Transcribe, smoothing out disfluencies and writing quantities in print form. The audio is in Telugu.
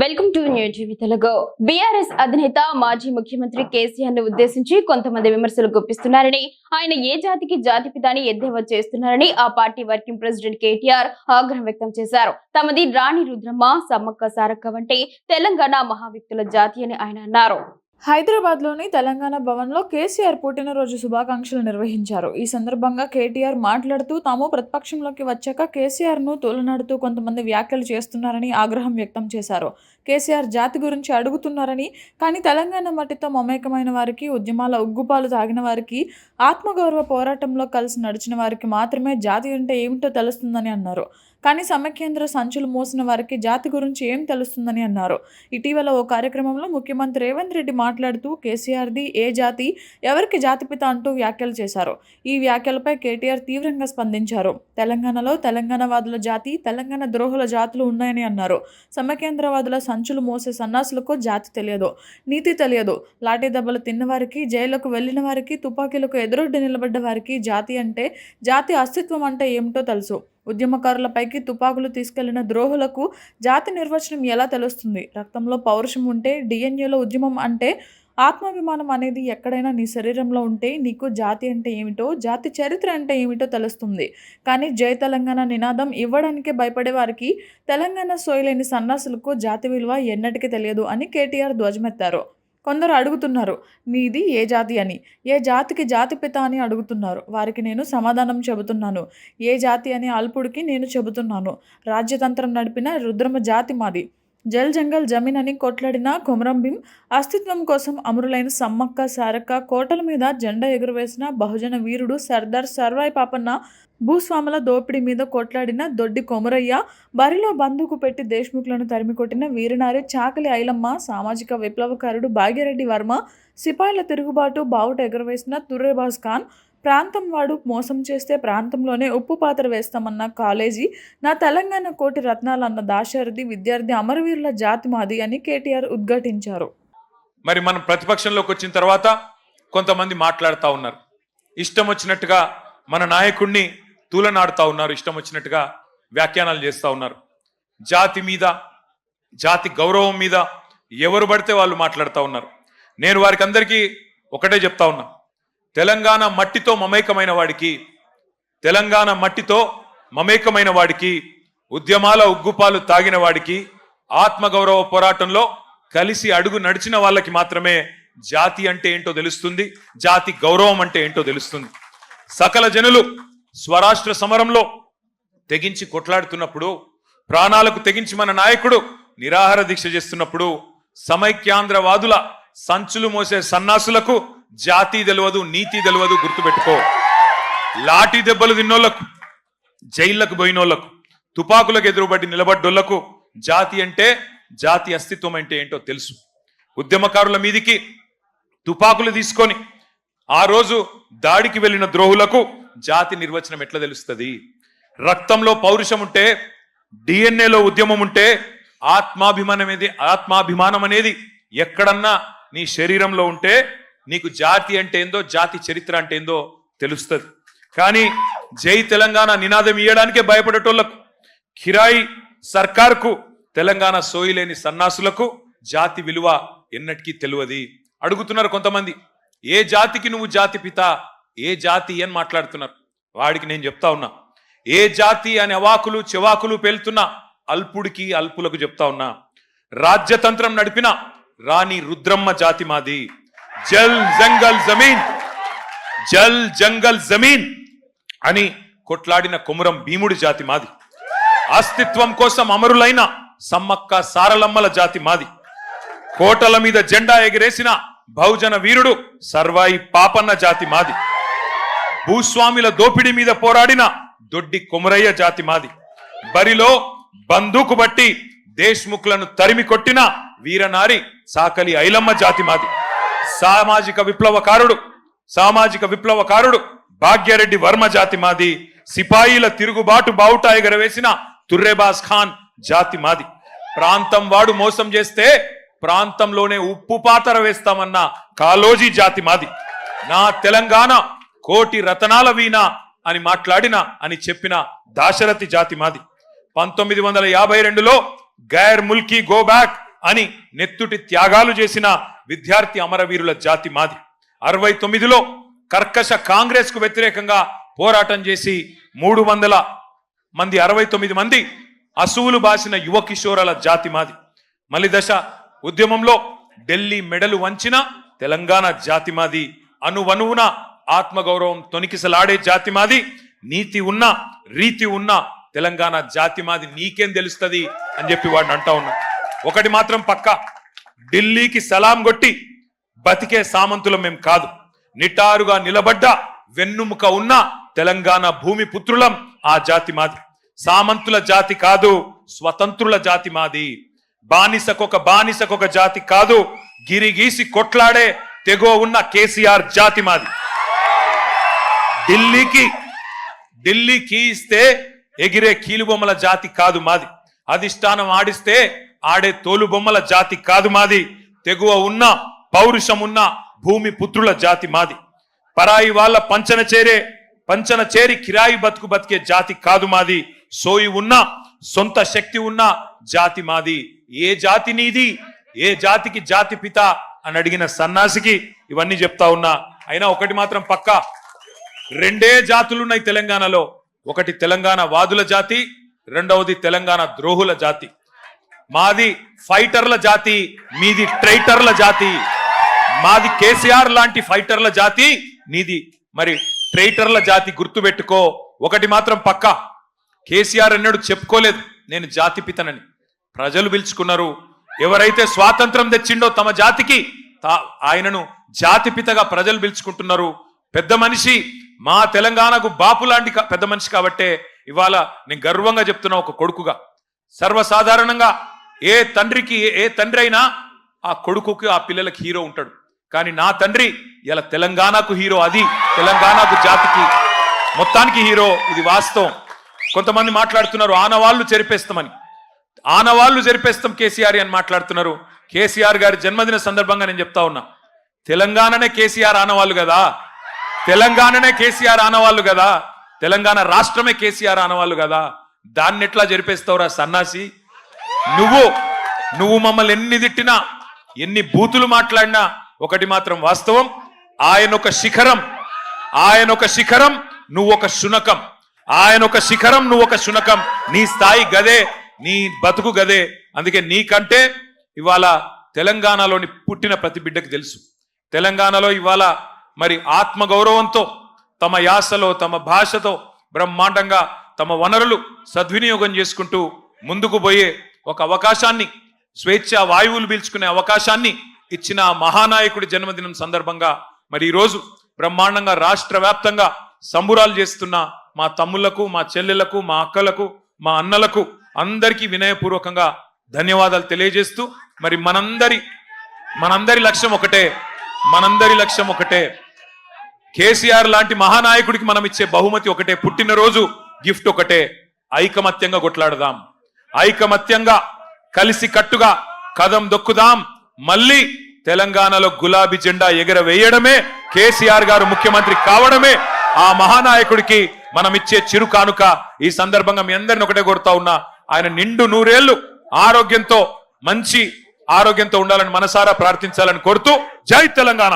Welcome to new TV Telugu. BRS అధినేత మాజీ ముఖ్యమంత్రి కేసీఆర్ ను ఉద్దేశించి కొంతమంది విమర్శలు గుప్పిస్తున్నారని, ఆయన ఏ జాతికి జాతిపిత అని ఎద్దేవా చేస్తున్నారని ఆ పార్టీ వర్కింగ్ ప్రెసిడెంట్ కేటీఆర్ ఆగ్రహం వ్యక్తం చేశారు. తమది రాణి రుద్రమ్మ, సమ్మక్క సారక్క వంటి తెలంగాణ మహావ్యక్తుల జాతి అని ఆయన అన్నారు. హైదరాబాద్లోని తెలంగాణ భవన్లో కేసీఆర్ పుట్టినరోజు శుభాకాంక్షలు నిర్వహించారు. ఈ సందర్భంగా కేటీఆర్ మాట్లాడుతూ తాము ప్రతిపక్షంలోకి వచ్చాక కేసీఆర్ను తోలనాడుతూ కొంతమంది వ్యాఖ్యలు చేస్తున్నారని ఆగ్రహం వ్యక్తం చేశారు. కేసీఆర్ జాతి గురించి అడుగుతున్నారని, కానీ తెలంగాణ మట్టితో మమేకమైన వారికి, ఉద్యమాల ఉగ్గుపాలు తాగిన వారికి, ఆత్మగౌరవ పోరాటంలో కలిసి నడిచిన వారికి మాత్రమే జాతి అంటే ఏమిటో తెలుస్తుందని అన్నారు. కానీ సమైక్యాంధ్ర సంచులు మోసిన వారికి జాతి గురించి ఏం తెలుస్తుందని అన్నారు. ఇటీవల ఓ కార్యక్రమంలో ముఖ్యమంత్రి రేవంత్ రెడ్డి మాట్లాడుతూ కేసీఆర్ది ఏ జాతి, ఎవరికి జాతిపిత అంటూ వ్యాఖ్యలు చేశారు. ఈ వ్యాఖ్యలపై కేటీఆర్ తీవ్రంగా స్పందించారు. తెలంగాణలో తెలంగాణవాదుల జాతి, తెలంగాణ ద్రోహుల జాతులు ఉన్నాయని అన్నారు. సమైక్యాంధ్రవాదుల సంచులు మోసే సన్నాసులకు జాతి తెలియదు, నీతి తెలియదు. లాఠీ దెబ్బలు తిన్నవారికి, జైలుకు వెళ్లిన వారికి, తుపాకీలకు ఎదురొడ్డి నిలబడ్డ వారికి జాతి అంటే, జాతి అస్తిత్వం అంటే ఏమిటో తెలుసు. ఉద్యమకారులపైకి తుపాకులు తీసుకెళ్లిన ద్రోహులకు జాతి నిర్వచనం ఎలా తెలుస్తుంది? రక్తంలో పౌరుషం ఉంటే, డిఎన్ఏలో ఉద్యమం అంటే, ఆత్మాభిమానం అనేది ఎక్కడైనా నీ శరీరంలో ఉంటే నీకు జాతి అంటే ఏమిటో, జాతి చరిత్ర అంటే ఏమిటో తెలుస్తుంది. కానీ జై తెలంగాణ నినాదం ఇవ్వడానికే భయపడే వారికి, తెలంగాణ సోయలేని సన్నాసులకు జాతి విలువ ఎన్నటికీ తెలియదు అని కేటీఆర్ ధ్వజమెత్తారు. కొందరు అడుగుతున్నారు, మీది ఏ జాతి అని, ఏ జాతికి జాతిపిత అని అడుగుతున్నారు. వారికి నేను సమాధానం చెబుతున్నాను. ఏ జాతి అనే అల్పుడికి నేను చెబుతున్నాను. రాజ్యతంత్రం నడిపిన రుద్రమ జాతి మాది. జల్ జంగల్ జమీన్ అని కొట్లాడిన కొమరం భీం, అస్తిత్వం కోసం అమరులైన సమ్మక్క సారక్క, కోటల మీద జెండా ఎగురవేసిన బహుజన వీరుడు సర్దార్ సర్వాయి పాపన్న, భూస్వాముల దోపిడీ మీద కొట్లాడిన దొడ్డి కొమరయ్య, బరిలో బందూకు పెట్టి దేశ్ముఖులను తరిమికొట్టిన వీరనారి చాకలి ఐలమ్మ, సామాజిక విప్లవకారుడు భాగ్యరెడ్డి వర్మ, సిపాయిల తిరుగుబాటు బావుట ఎగురవేసిన తుర్రెబాజ్ ఖాన్, ప్రాంతం వాడు మోసం చేస్తే ప్రాంతంలోనే ఉప్పు పాత్ర వేస్తామన్న కాలేజీ, నా తెలంగాణ కోటి రత్నాలన్న దాశరథి విద్యార్థి అమరవీరుల జాతి మాది అని కేటీఆర్ ఉద్ఘాటించారు. మరి మనం ప్రతిపక్షంలోకి వచ్చిన తర్వాత కొంతమంది మాట్లాడుతూ ఉన్నారు, ఇష్టం వచ్చినట్టుగా మన నాయకుడిని తూలనాడుతూ ఉన్నారు, ఇష్టం వచ్చినట్టుగా వ్యాఖ్యానాలు చేస్తూ ఉన్నారు. జాతి మీద, జాతి గౌరవం మీద ఎవరు పడితే వాళ్ళు మాట్లాడుతూ ఉన్నారు. నేను వారికి అందరికీ ఒకటే చెప్తా ఉన్నా, తెలంగాణ మట్టితో మమేకమైన వాడికి, తెలంగాణ మట్టితో మమేకమైన వాడికి, ఉద్యమాల ఉగ్గుపాలు తాగిన వాడికి, ఆత్మగౌరవ పోరాటంలో కలిసి అడుగు నడిచిన వాళ్ళకి మాత్రమే జాతి అంటే ఏంటో తెలుస్తుంది, జాతి గౌరవం అంటే ఏంటో తెలుస్తుంది. సకల జనులు స్వరాష్ట్ర సమరంలో తెగించి కొట్లాడుతున్నప్పుడు, ప్రాణాలకు తెగించి మన నాయకుడు నిరాహార దీక్ష చేస్తున్నప్పుడు, సమైక్యాంధ్రవాదుల సంచులు మోసే సన్నాసులకు జాతి తెలియదు, నీతి తెలియదు. గుర్తుపెట్టుకో. లాఠీ దెబ్బలు తిన్నోళ్లకు, జైళ్లకు పోయినోళ్లకు, తుపాకులకు ఎదురుబడి నిలబడ్డోళ్లకు జాతి అంటే, జాతి అస్తిత్వం అంటే ఏంటో తెలుసు. ఉద్యమకారుల మీదికి తుపాకులు తీసుకొని ఆ రోజు దాడికి వెళ్ళిన ద్రోహులకు జాతి నిర్వచనం ఎట్లా తెలుస్తుంది? రక్తంలో పౌరుషం ఉంటే, డిఎన్ఏలో ఉద్యమం ఉంటే, ఆత్మాభిమానం అనేది ఎక్కడన్నా నీ శరీరంలో ఉంటే నీకు జాతి అంటే ఏందో, జాతి చరిత్ర అంటే ఏందో తెలుస్తుంది. కానీ జై తెలంగాణ నినాదం ఇయ్యడానికే భయపడేటోళ్లకు, కిరాయి సర్కార్కు, తెలంగాణ సోయిలేని సన్నాసులకు జాతి విలువ ఎన్నటికీ తెలియదు. అడుగుతున్నారు కొంతమంది, ఏ జాతికి నువ్వు జాతి పిత, ఏ జాతి అని మాట్లాడుతున్నారు. వాడికి నేను చెప్తా ఉన్నా, ఏ జాతి అని అవాకులు చెవాకులు పేలుతున్నా అల్పుడికి, అల్పులకు చెప్తా ఉన్నా, రాజ్యతంత్రం నడిపిన రాణి రుద్రమ్మ జాతి మాది. జల్ జంగల్ జమీన్, జల్ జంగల్ జమీన్ అని కొట్లాడిన కొమరం భీముడి జాతి మాది. అస్తిత్వం కోసం అమరులైన సమ్మక్క సారలమ్మల జాతి మాది. కోటల మీద జెండా ఎగిరేసిన బహుజన వీరుడు సర్వాయి పాపన్న జాతి మాది. భూస్వాముల దోపిడీ మీద పోరాడిన దొడ్డి కొమరయ్య జాతి మాది. బరిలో బందూకు బట్టి దేశ్ముఖులను తరిమి కొట్టిన వీరనారి చాకలి ఐలమ్మ జాతి మాది. సామాజిక విప్లవకారుడు భాగ్యరెడ్డి వర్మ జాతి మాది. సిపాయిల తిరుగుబాటు బావుట ఎగరవేసిన తుర్రెబాజ్ ఖాన్ జాతి మాది. ప్రాంతం వాడు మోసం చేస్తే ప్రాంతంలోనే ఉప్పు పాతర వేస్తామన్న కాలోజీ జాతి మాది. నా తెలంగాణ కోటి రతనాల వీణ అని చెప్పిన దాశరథి జాతి మాది. 1952లో గైర్ ముల్కీ గో బ్యాక్ అని నెత్తుటి త్యాగాలు చేసిన విద్యార్థి అమరవీరుల జాతి మాది. 69లో కర్కశ కాంగ్రెస్ కు వ్యతిరేకంగా పోరాటం చేసి 300 మంది 69 మంది అసువులు బాసిన యువ కిషోరాల జాతి మాది. మలిదశ ఉద్యమంలో ఢిల్లీ మెడలు వంచిన తెలంగాణ జాతి మాది. అనువనువున ఆత్మగౌరవం తొనికిసలాడే జాతి మాది. నీతి ఉన్న రీతి ఉన్న తెలంగాణ జాతి మాది. నీకేం తెలుస్తుంది అని చెప్పి వాడిని అంటా ఉన్నా. ఒకటి మాత్రం పక్కా, ఢిల్లీకి సలాం కొట్టి బతికే సామంతులం మేం కాదు. నిటారుగా నిలబడ్డ వెన్నుముక ఉన్న తెలంగాణ భూమి పుత్రులం ఆ జాతి మాది. సామంతుల జాతి కాదు, స్వతంత్రుల జాతి మాది. బానిసకొక జాతి కాదు, గిరిగీసి కొట్లాడే తెగో ఉన్న కేసీఆర్ జాతి మాది. ఢిల్లీకి ఇస్తే ఎగిరే కీలుబొమ్మల జాతి కాదు మాది. అధిష్టానం ఆడిస్తే ఆడే తోలుబొమ్మల జాతి కాదు మాది. తెగువ ఉన్న పౌరుషం ఉన్న భూమి పుత్రుల జాతి మాది. పరాయి వాళ్ళ పంచన చేరి కిరాయి బతికే జాతి కాదు మాది. సోయి ఉన్న సొంత శక్తి ఉన్న జాతి మాది. ఏ జాతి నీది, ఏ జాతికి జాతి పిత అని అడిగిన సన్నాసికి ఇవన్నీ చెప్తా ఉన్నా. అయినా ఒకటి మాత్రం పక్కా, 2 జాతులున్నాయి తెలంగాణలో. ఒకటి తెలంగాణ వాదుల జాతి, రెండవది తెలంగాణ ద్రోహుల జాతి. మాది ఫైటర్ల జాతి, మీది ట్రైటర్ల జాతి. మాది కేసీఆర్ లాంటి ఫైటర్ల జాతి, నీది మరి ట్రైటర్ల జాతి. గుర్తుపెట్టుకో. ఒకటి మాత్రం పక్కా, కేసీఆర్ అన్నాడు చెప్పుకోలేదు నేను జాతి పితనని. ప్రజలు పిలుచుకున్నారు. ఎవరైతే స్వాతంత్రం తెచ్చిండో తమ జాతికి ఆయనను జాతి పితగా ప్రజలు పిలుచుకుంటున్నారు. పెద్ద మనిషి, మా తెలంగాణకు బాపు లాంటి పెద్ద మనిషి కాబట్టే ఇవాళ నేను గర్వంగా చెప్తున్నా ఒక కొడుకుగా. సర్వసాధారణంగా ఏ తండ్రి అయినా ఆ కొడుకుకి ఆ పిల్లలకి హీరో ఉంటాడు. కానీ నా తండ్రి ఇలా తెలంగాణకు హీరో. అది తెలంగాణకు జాతికి మొత్తానికి హీరో. ఇది వాస్తవం. కొంతమంది మాట్లాడుతున్నారు ఆనవాళ్లు చెరిపేస్తామని. ఆనవాళ్లు చెరిపేస్తాం కేసీఆర్ అని మాట్లాడుతున్నారు. కేసీఆర్ గారి జన్మదిన సందర్భంగా నేను చెప్తా ఉన్నా, తెలంగాణనే కేసీఆర్ ఆనవాళ్ళు కదా, తెలంగాణనే కేసీఆర్ ఆనవాళ్ళు కదా, తెలంగాణ రాష్ట్రమే కేసీఆర్ ఆనవాళ్ళు కదా. దాన్ని ఎట్లా జరిపేస్తావురా సన్నాసి? నువ్వు మమ్మల్ని ఎన్ని తిట్టినా, ఎన్ని బూతులు మాట్లాడినా ఒకటి మాత్రం వాస్తవం, ఆయన ఒక శిఖరం, నువ్వు ఒక శునకం. ఆయన ఒక శిఖరం, నువ్వు ఒక శునకం. నీ స్థాయి గదే, నీ బతుకు గదే. అందుకే నీకంటే ఇవాళ తెలంగాణలోని పుట్టిన ప్రతి బిడ్డకు తెలుసు. తెలంగాణలో ఇవాళ మరి ఆత్మగౌరవంతో తమ యాసలో తమ భాషతో బ్రహ్మాండంగా తమ వనరులు సద్వినియోగం చేసుకుంటూ ముందుకు పోయే ఒక అవకాశాన్ని, స్వేచ్ఛ వాయువులు పీల్చుకునే అవకాశాన్ని ఇచ్చిన మహానాయకుడి జన్మదినం సందర్భంగా మరి ఈరోజు బ్రహ్మాండంగా రాష్ట్ర వ్యాప్తంగా సంబురాలు చేస్తున్న మా తమ్ముళ్లకు, మా చెల్లెళ్లకు, మా అక్కలకు, మా అన్నలకు అందరికీ వినయపూర్వకంగా ధన్యవాదాలు తెలియజేస్తూ మరి మనందరి లక్ష్యం ఒకటే, కేసీఆర్ లాంటి మహానాయకుడికి మనం ఇచ్చే బహుమతి ఒకటే, పుట్టినరోజు గిఫ్ట్ ఒకటే. ఐకమత్యంగా కొట్లాడదాం, ఐకమత్యంగా కలిసి కట్టుగా కదం దొక్కుదాం. మళ్ళీ తెలంగాణలో గులాబీ జెండా ఎగరవేయడమే, కేసీఆర్ గారు ముఖ్యమంత్రి కావడమే ఆ మహానాయకుడికి మనం ఇచ్చే చిరు కానుక. ఈ సందర్భంగా మీ అందరిని ఒకటే కోరుతా ఉన్నా, ఆయన నిండు 100 ఏళ్లు మంచి ఆరోగ్యంతో ఉండాలని మనసారా ప్రార్థించాలని కోరుతూ జై తెలంగాణ.